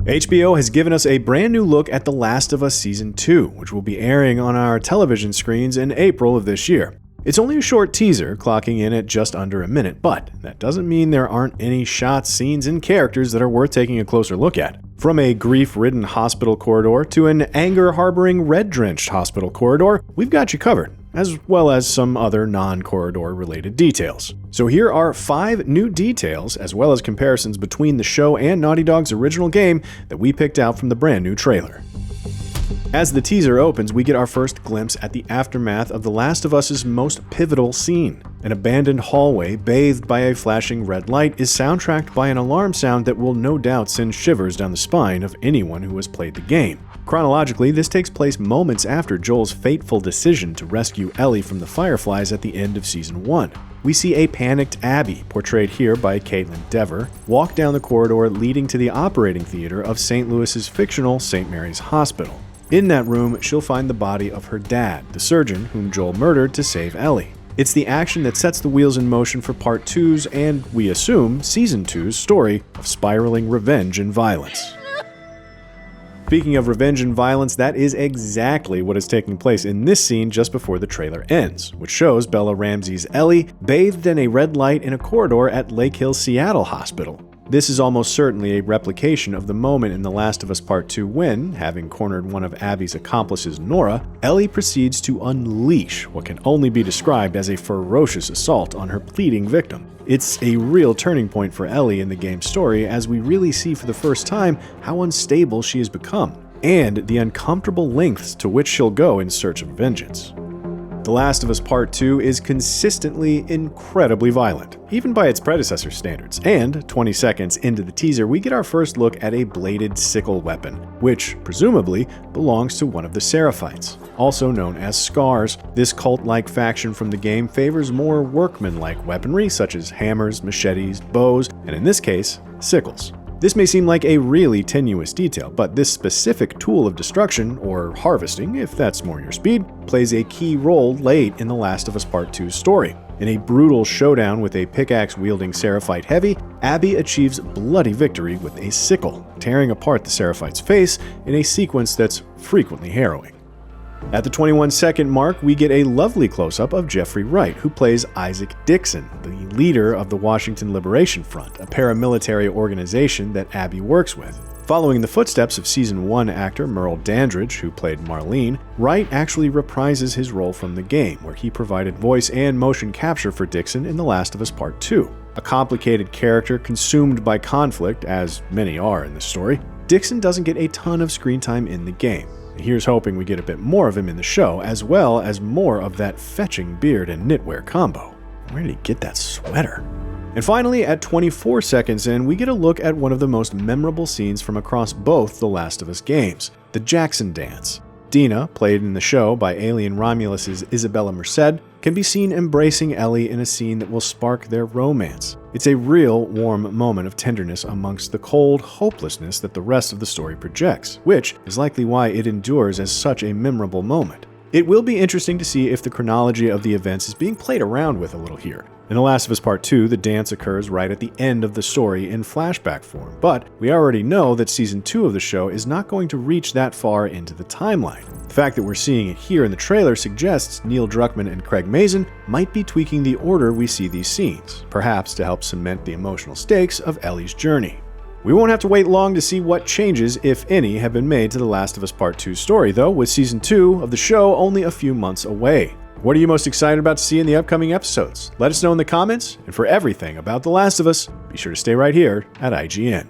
HBO has given us a brand new look at The Last of Us Season 2, which will be airing on our television screens in April of this year. It's only a short teaser, clocking in at just under a minute, but that doesn't mean there aren't any shots, scenes, and characters that are worth taking a closer look at. From a grief-ridden hospital corridor to an anger-harbouring red-drenched hospital corridor, we've got you covered, as well as some other non-corridor related details. So here are 5 new details, as well as comparisons between the show and Naughty Dog's original game that we picked out from the brand new trailer. As the teaser opens, we get our first glimpse at the aftermath of The Last of Us's most pivotal scene. An abandoned hallway bathed by a flashing red light is soundtracked by an alarm sound that will no doubt send shivers down the spine of anyone who has played the game. Chronologically, this takes place moments after Joel's fateful decision to rescue Ellie from the Fireflies at the end of Season 1. We see a panicked Abby, portrayed here by Kaitlyn Dever, walk down the corridor leading to the operating theater of St. Louis's fictional St. Mary's Hospital. In that room, she'll find the body of her dad, the surgeon whom Joel murdered to save Ellie. It's the action that sets the wheels in motion for Part 2's, and we assume, Season 2's story of spiraling revenge and violence. Speaking of revenge and violence, that is exactly what is taking place in this scene just before the trailer ends, which shows Bella Ramsey's Ellie bathed in a red light in a corridor at Lake Hill Seattle Hospital. This is almost certainly a replication of the moment in The Last of Us Part 2 when, having cornered one of Abby's accomplices, Nora, Ellie proceeds to unleash what can only be described as a ferocious assault on her pleading victim. It's a real turning point for Ellie in the game's story, as we really see for the first time how unstable she has become, and the uncomfortable lengths to which she'll go in search of vengeance. The Last of Us Part 2 is consistently incredibly violent, even by its predecessor standards, and 20 seconds into the teaser we get our first look at a bladed sickle weapon, which, presumably, belongs to one of the Seraphites, also known as Scars. This cult-like faction from the game favors more workman-like weaponry such as hammers, machetes, bows, and in this case, sickles. This may seem like a really tenuous detail, but this specific tool of destruction, or harvesting if that's more your speed, plays a key role late in The Last of Us Part 2's story. In a brutal showdown with a pickaxe-wielding Seraphite heavy, Abby achieves bloody victory with a sickle, tearing apart the Seraphite's face in a sequence that's frequently harrowing. At the 21-second mark, we get a lovely close-up of Jeffrey Wright, who plays Isaac Dixon, the leader of the Washington Liberation Front, a paramilitary organization that Abby works with. Following the footsteps of Season 1 actor Merle Dandridge, who played Marlene, Wright actually reprises his role from the game, where he provided voice and motion capture for Dixon in The Last of Us Part 2. A complicated character consumed by conflict, as many are in this story, Dixon doesn't get a ton of screen time in the game. Here's hoping we get a bit more of him in the show, as well as more of that fetching beard and knitwear combo. Where did he get that sweater? And finally, at 24 seconds in, we get a look at one of the most memorable scenes from across both The Last of Us games, the Jackson dance. Dina, played in the show by Alien Romulus Isabela Merced, can be seen embracing Ellie in a scene that will spark their romance. It's a real warm moment of tenderness amongst the cold hopelessness that the rest of the story projects, which is likely why it endures as such a memorable moment. It will be interesting to see if the chronology of the events is being played around with a little here. In The Last of Us Part 2, the dance occurs right at the end of the story in flashback form, but we already know that Season 2 of the show is not going to reach that far into the timeline. The fact that we're seeing it here in the trailer suggests Neil Druckmann and Craig Mazin might be tweaking the order we see these scenes, perhaps to help cement the emotional stakes of Ellie's journey. We won't have to wait long to see what changes, if any, have been made to The Last of Us Part 2's story, though, with Season 2 of the show only a few months away. What are you most excited about to see in the upcoming episodes? Let us know in the comments, and for everything about The Last of Us, be sure to stay right here at IGN.